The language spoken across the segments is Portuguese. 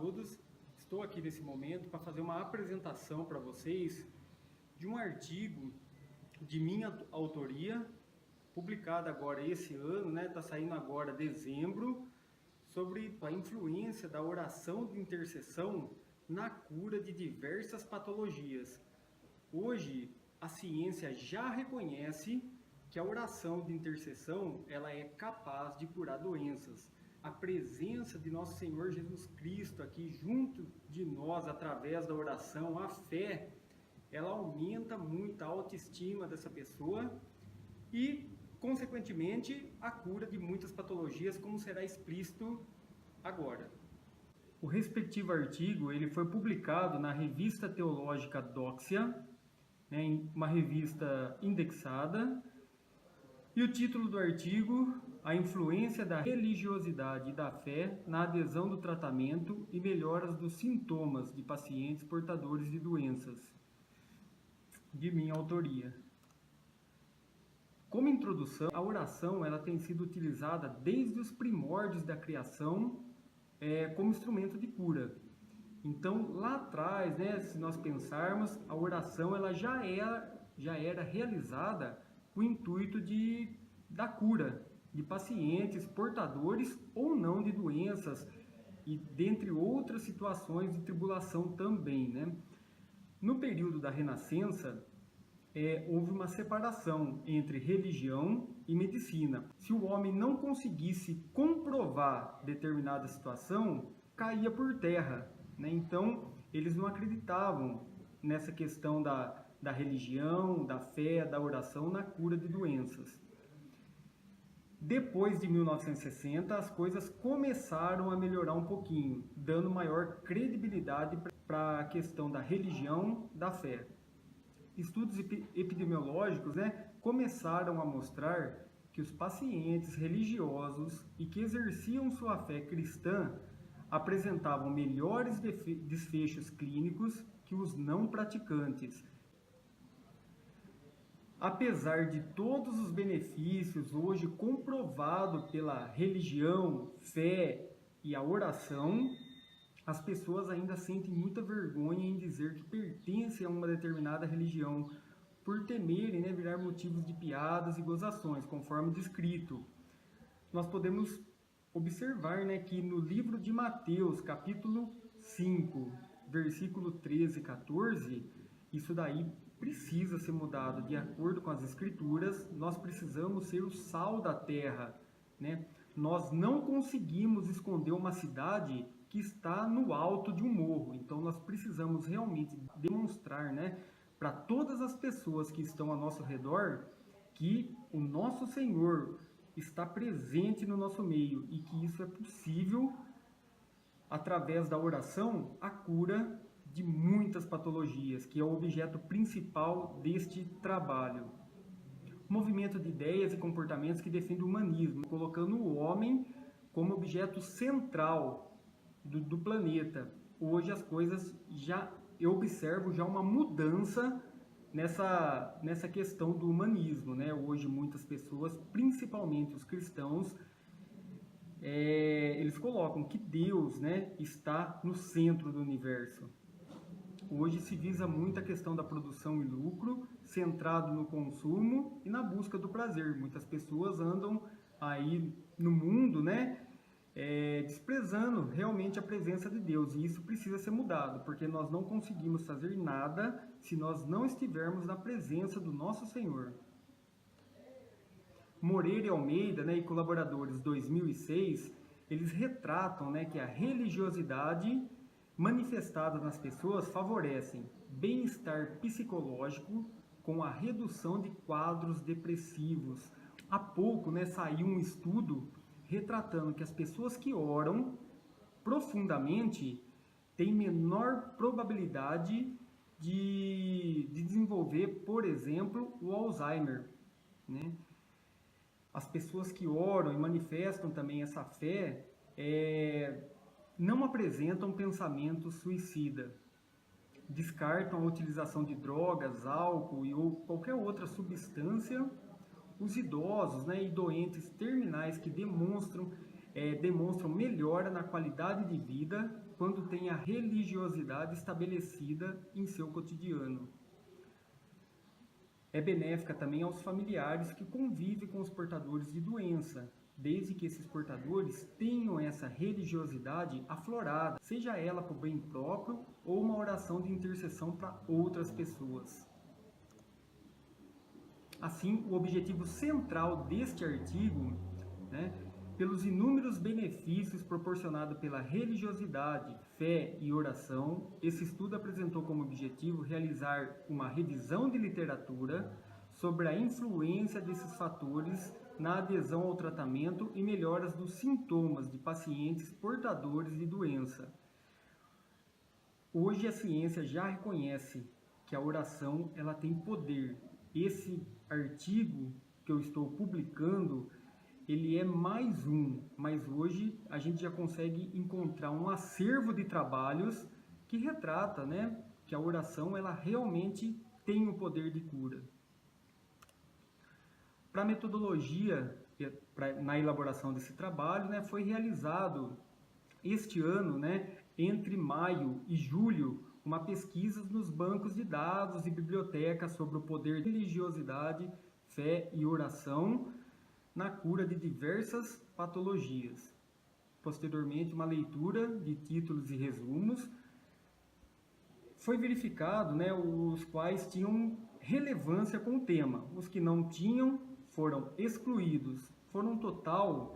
todos, estou aqui nesse momento para fazer uma apresentação para vocês de um artigo de minha autoria, publicado agora esse ano, né? Está saindo agora dezembro, sobre a influência da oração de intercessão na cura de diversas patologias. Hoje, a ciência já reconhece que a oração de intercessão ela é capaz de curar doenças. A presença de nosso Senhor Jesus Cristo aqui junto de nós através da oração, a fé, ela aumenta muito a autoestima dessa pessoa e, consequentemente, a cura de muitas patologias, como será explícito agora. O respectivo artigo ele foi publicado na Revista Teológica Doxia, em uma revista indexada, e o título do artigo: A influência da religiosidade e da fé na adesão do tratamento e melhoras dos sintomas de pacientes portadores de doenças, de minha autoria. Como introdução, a oração ela tem sido utilizada desde os primórdios da criação como instrumento de cura. Então, lá atrás, né, se nós pensarmos, a oração ela já era realizada com o intuito da cura de pacientes portadores ou não de doenças e dentre outras situações de tribulação também, né? No período da Renascença, houve uma separação entre religião e medicina. Se o homem não conseguisse comprovar determinada situação, caía por terra, né? Então, eles não acreditavam nessa questão da religião, da fé, da oração na cura de doenças. Depois de 1960, as coisas começaram a melhorar um pouquinho, dando maior credibilidade para a questão da religião, da fé. Estudos epidemiológicos, né, começaram a mostrar que os pacientes religiosos e que exerciam sua fé cristã apresentavam melhores desfechos clínicos que os não praticantes. Apesar de todos os benefícios hoje comprovados pela religião, fé e a oração, as pessoas ainda sentem muita vergonha em dizer que pertencem a uma determinada religião, por temerem, né, virar motivos de piadas e gozações, conforme descrito. Nós podemos observar, né, que no livro de Mateus, capítulo 5, versículo 13 e 14, isso daí precisa ser mudado de acordo com as escrituras. Nós precisamos ser o sal da terra, né? Nós não conseguimos esconder uma cidade que está no alto de um morro. Então nós precisamos realmente demonstrar, né, para todas as pessoas que estão ao nosso redor que o nosso Senhor está presente no nosso meio e que isso é possível através da oração, a cura de muitas patologias, que é o objeto principal deste trabalho. Movimento de ideias e comportamentos que defende o humanismo, colocando o homem como objeto central do planeta. Hoje as coisas eu observo já uma mudança nessa questão do humanismo, né? Hoje muitas pessoas, principalmente os cristãos, eles colocam que Deus, né, está no centro do universo. Hoje se visa muito a questão da produção e lucro, centrado no consumo e na busca do prazer. Muitas pessoas andam aí no mundo, né, desprezando realmente a presença de Deus. E isso precisa ser mudado, porque nós não conseguimos fazer nada se nós não estivermos na presença do nosso Senhor. Moreira e Almeida, né, e colaboradores, 2006, eles retratam, né, que a religiosidade manifestada nas pessoas favorecem bem-estar psicológico com a redução de quadros depressivos. Há pouco, né, saiu um estudo retratando que as pessoas que oram profundamente têm menor probabilidade de desenvolver, por exemplo, o Alzheimer, né? As pessoas que oram e manifestam também essa fé não apresentam pensamento suicida, descartam a utilização de drogas, álcool ou qualquer outra substância. Os idosos, né, e doentes terminais que demonstram demonstram melhora na qualidade de vida quando tem a religiosidade estabelecida em seu cotidiano. É benéfica também aos familiares que convivem com os portadores de doença, desde que esses portadores tenham essa religiosidade aflorada, seja ela para o bem próprio ou uma oração de intercessão para outras pessoas. Assim, o objetivo central deste artigo, pelos inúmeros benefícios proporcionados pela religiosidade, fé e oração, esse estudo apresentou como objetivo realizar uma revisão de literatura sobre a influência desses fatores na adesão ao tratamento e melhoras dos sintomas de pacientes portadores de doença. Hoje a ciência já reconhece que a oração ela tem poder. Esse artigo que eu estou publicando, ele é mais um, mas hoje a gente já consegue encontrar um acervo de trabalhos que retrata, que a oração ela realmente tem o poder de cura. Para a metodologia na elaboração desse trabalho, foi realizado este ano, entre maio e julho, uma pesquisa nos bancos de dados e bibliotecas sobre o poder de religiosidade, fé e oração na cura de diversas patologias. Posteriormente, uma leitura de títulos e resumos. Foi verificado, os quais tinham relevância com o tema. Os que não tinham foram excluídos. Foram um total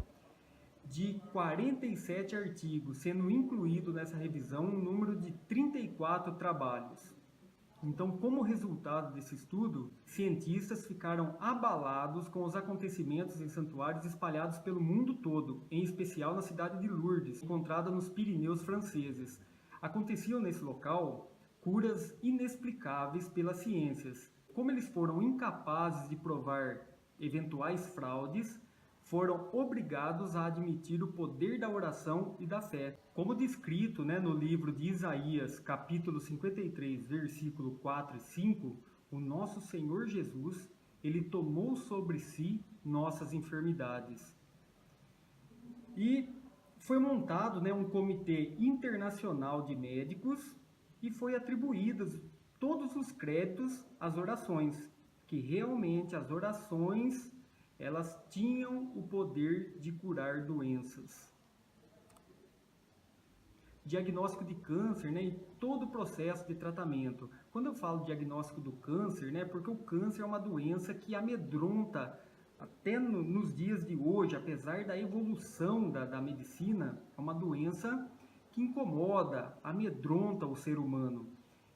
de 47 artigos, sendo incluído nessa revisão um número de 34 trabalhos. Então, como resultado desse estudo, cientistas ficaram abalados com os acontecimentos em santuários espalhados pelo mundo todo, em especial na cidade de Lourdes, encontrada nos Pirineus franceses. Aconteciam nesse local curas inexplicáveis pelas ciências. Como eles foram incapazes de provar eventuais fraudes, foram obrigados a admitir o poder da oração e da fé. Como descrito no livro de Isaías, capítulo 53, versículo 4 e 5, o nosso Senhor Jesus, ele tomou sobre si nossas enfermidades. E foi montado um comitê internacional de médicos e foi atribuídos todos os créditos às orações, que realmente as orações elas tinham o poder de curar doenças. Diagnóstico de câncer, e todo o processo de tratamento. Quando eu falo diagnóstico do câncer, porque o câncer é uma doença que amedronta até nos dias de hoje, apesar da evolução da medicina, é uma doença que incomoda, amedronta o ser humano.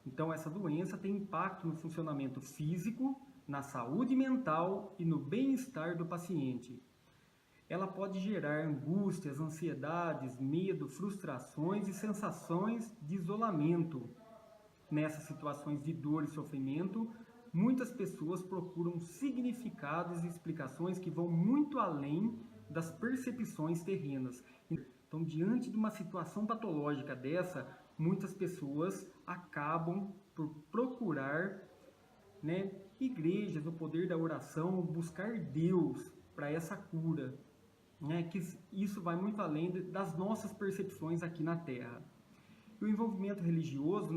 Então essa doença tem impacto no funcionamento físico, na saúde mental e no bem-estar do paciente. Ela pode gerar angústias, ansiedades, medo, frustrações e sensações de isolamento. Nessas situações de dor e sofrimento, muitas pessoas procuram significados e explicações que vão muito além das percepções terrenas. Então, diante de uma situação patológica dessa, muitas pessoas acabam por procurar igrejas, o poder da oração, buscar Deus para essa cura, que isso vai muito além das nossas percepções aqui na Terra. E o envolvimento religioso,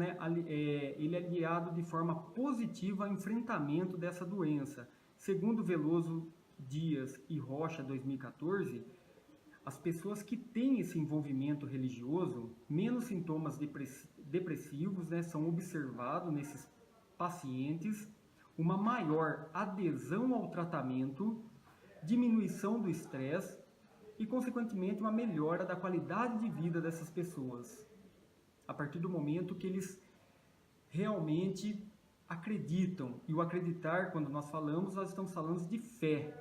ele é aliado de forma positiva ao enfrentamento dessa doença. Segundo Veloso Dias e Rocha, 2014, as pessoas que têm esse envolvimento religioso, menos sintomas depressivos são observados nesses pacientes, uma maior adesão ao tratamento, diminuição do estresse e, consequentemente, uma melhora da qualidade de vida dessas pessoas, a partir do momento que eles realmente acreditam. E o acreditar, quando nós estamos falando de fé.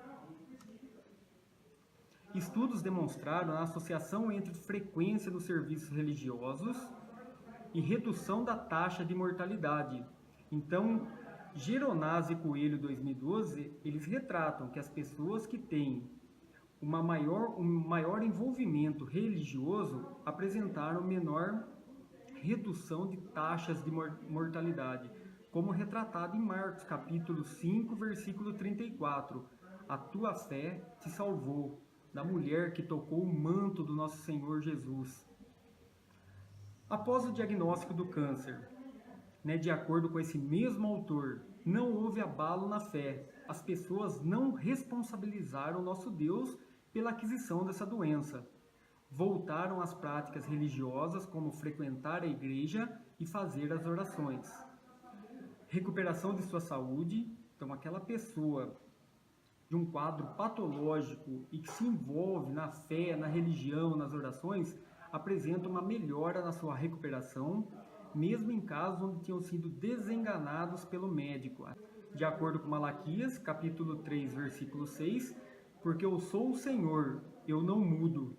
Estudos demonstraram a associação entre frequência dos serviços religiosos e redução da taxa de mortalidade. Então, Geronazzi e Coelho, 2012, eles retratam que as pessoas que têm um maior envolvimento religioso apresentaram menor redução de taxas de mortalidade, como retratado em Marcos, capítulo 5, versículo 34. A tua fé te salvou. da mulher que tocou o manto do nosso Senhor Jesus. Após o diagnóstico do câncer, de acordo com esse mesmo autor, não houve abalo na fé. As pessoas não responsabilizaram o nosso Deus pela aquisição dessa doença. Voltaram às práticas religiosas, como frequentar a igreja e fazer as orações. Recuperação de sua saúde. Então, aquela pessoa de um quadro patológico e que se envolve na fé, na religião, nas orações, apresenta uma melhora na sua recuperação, mesmo em casos onde tinham sido desenganados pelo médico. De acordo com Malaquias, capítulo 3, versículo 6, porque eu sou o Senhor, eu não mudo.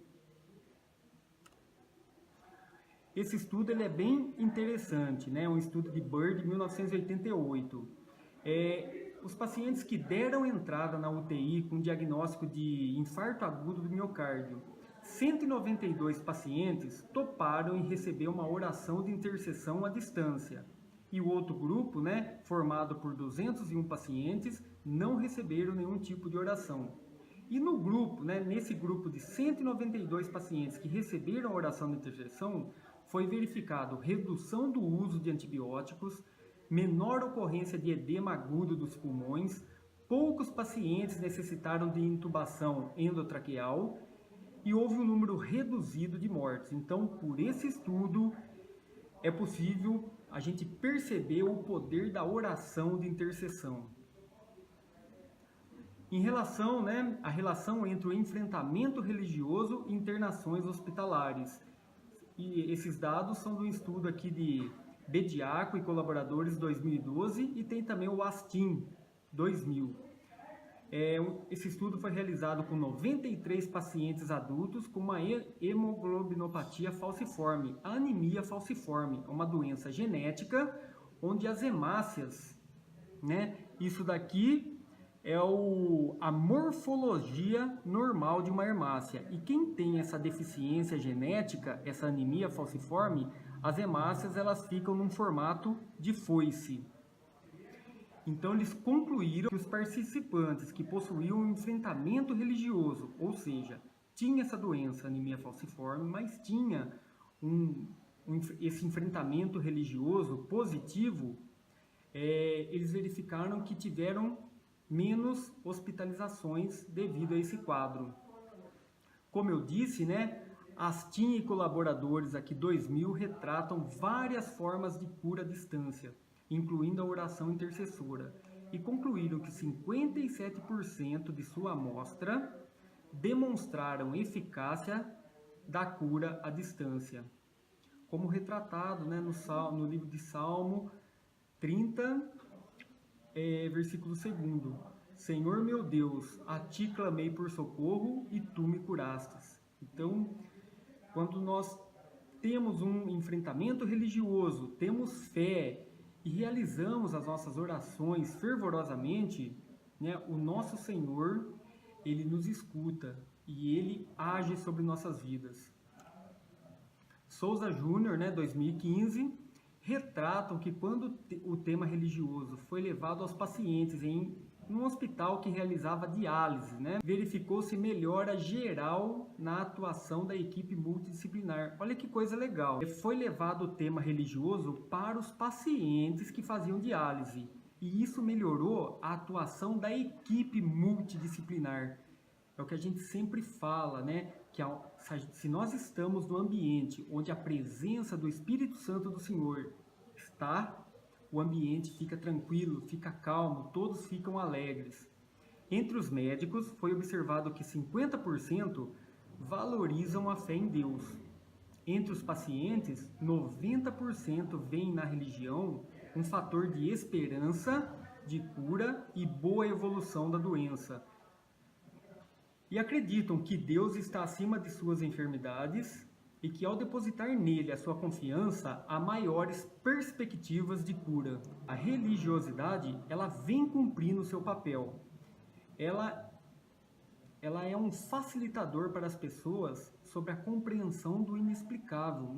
Esse estudo ele é bem interessante, um estudo de Bird, de 1988. Os pacientes que deram entrada na UTI com diagnóstico de infarto agudo do miocárdio, 192 pacientes toparam em receber uma oração de intercessão à distância. E o outro grupo, formado por 201 pacientes, não receberam nenhum tipo de oração. E no grupo, nesse grupo de 192 pacientes que receberam a oração de intercessão, foi verificado redução do uso de antibióticos, menor ocorrência de edema agudo dos pulmões, poucos pacientes necessitaram de intubação endotraqueal e houve um número reduzido de mortes. Então, por esse estudo, é possível a gente perceber o poder da oração de intercessão. Em relação, a relação entre o enfrentamento religioso e internações hospitalares. E esses dados são do estudo aqui de Bediaco e colaboradores 2012 e tem também o ASTIN 2000. Esse estudo foi realizado com 93 pacientes adultos com uma hemoglobinopatia falciforme. A anemia falciforme é uma doença genética onde as hemácias, isso daqui é a morfologia normal de uma hemácia. E quem tem essa deficiência genética, essa anemia falciforme, as hemácias elas ficam num formato de foice. Então eles concluíram que os participantes que possuíam um enfrentamento religioso, ou seja, tinha essa doença, anemia falciforme, mas tinha esse enfrentamento religioso positivo, eles verificaram que tiveram menos hospitalizações devido a esse quadro. Como eu disse, ASTIN e colaboradores aqui 2000 retratam várias formas de cura à distância, incluindo a oração intercessora, e concluíram que 57% de sua amostra demonstraram eficácia da cura à distância, como retratado no livro de Salmo 30, versículo 2. Senhor meu Deus, a ti clamei por socorro e tu me curastes. Então, quando nós temos um enfrentamento religioso, temos fé e realizamos as nossas orações fervorosamente, o nosso Senhor, Ele nos escuta e Ele age sobre nossas vidas. Souza Júnior, 2015, retratam que quando o tema religioso foi levado aos pacientes em um hospital que realizava diálise, verificou-se melhora geral na atuação da equipe multidisciplinar. Olha que coisa legal. Foi levado o tema religioso para os pacientes que faziam diálise. E isso melhorou a atuação da equipe multidisciplinar. É o que a gente sempre fala, que se nós estamos no ambiente onde a presença do Espírito Santo do Senhor está, o ambiente fica tranquilo, fica calmo, todos ficam alegres. Entre os médicos, foi observado que 50% valorizam a fé em Deus. Entre os pacientes, 90% veem na religião um fator de esperança, de cura e boa evolução da doença. E acreditam que Deus está acima de suas enfermidades e que ao depositar nele a sua confiança, há maiores perspectivas de cura. A religiosidade, ela vem cumprindo o seu papel. Ela é um facilitador para as pessoas sobre a compreensão do inexplicável,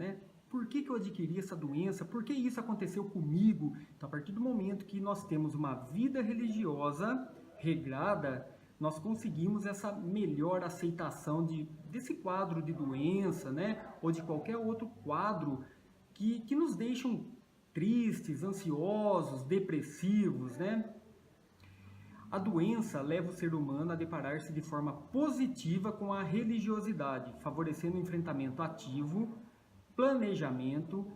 Por que eu adquiri essa doença? Por que isso aconteceu comigo? Então, a partir do momento que nós temos uma vida religiosa regrada, nós conseguimos essa melhor aceitação desse quadro de doença, né? Ou de qualquer outro quadro que nos deixam tristes, ansiosos, depressivos, né? A doença leva o ser humano a deparar-se de forma positiva com a religiosidade, favorecendo o enfrentamento ativo, planejamento,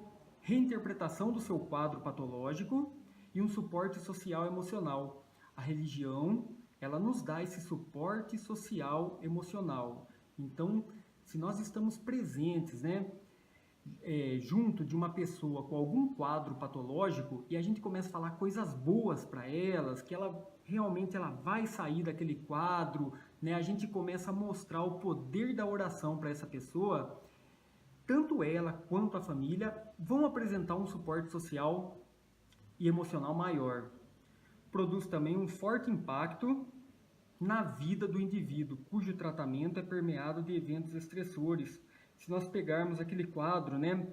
reinterpretação do seu quadro patológico e um suporte social emocional. A religião, ela nos dá esse suporte social emocional. Então, se nós estamos presentes, né, junto de uma pessoa com algum quadro patológico e a gente começa a falar coisas boas para elas, que ela realmente ela vai sair daquele quadro, né? A gente começa a mostrar o poder da oração para essa pessoa, tanto ela quanto a família vão apresentar um suporte social e emocional maior. Produz também um forte impacto na vida do indivíduo, cujo tratamento é permeado de eventos estressores. Se nós pegarmos aquele quadro, né,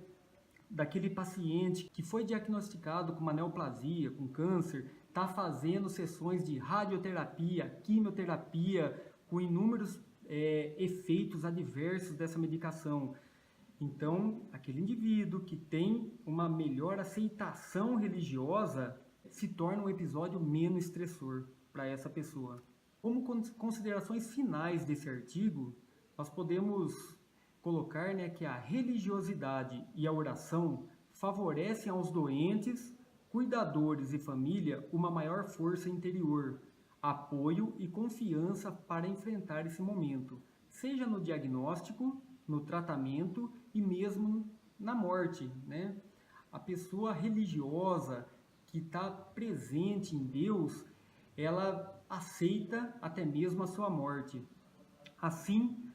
daquele paciente que foi diagnosticado com uma neoplasia, com câncer, está fazendo sessões de radioterapia, quimioterapia, com inúmeros efeitos adversos dessa medicação. Então, aquele indivíduo que tem uma melhor aceitação religiosa se torna um episódio menos estressor para essa pessoa. Como considerações finais desse artigo, nós podemos colocar, né, que a religiosidade e a oração favorecem aos doentes, cuidadores e família uma maior força interior, apoio e confiança para enfrentar esse momento, seja no diagnóstico, no tratamento e mesmo na morte, né? A pessoa religiosa que está presente em Deus, ela aceita até mesmo a sua morte. Assim,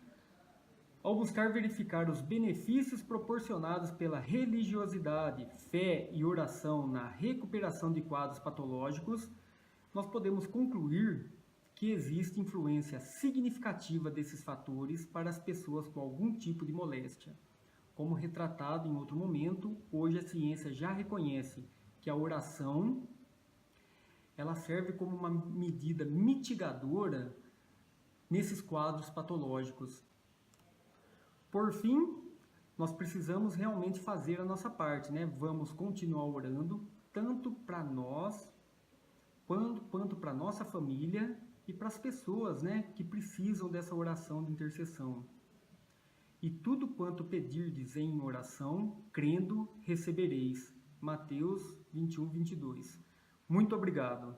ao buscar verificar os benefícios proporcionados pela religiosidade, fé e oração na recuperação de quadros patológicos, nós podemos concluir que existe influência significativa desses fatores para as pessoas com algum tipo de moléstia. Como retratado em outro momento, hoje a ciência já reconhece que a oração ela serve como uma medida mitigadora nesses quadros patológicos. Por fim, nós precisamos realmente fazer a nossa parte, né? Vamos continuar orando, tanto para nós, quanto para nossa família e para as pessoas, né, que precisam dessa oração de intercessão. E tudo quanto pedirdes em oração, crendo, recebereis. Mateus 21, 22. Muito obrigado.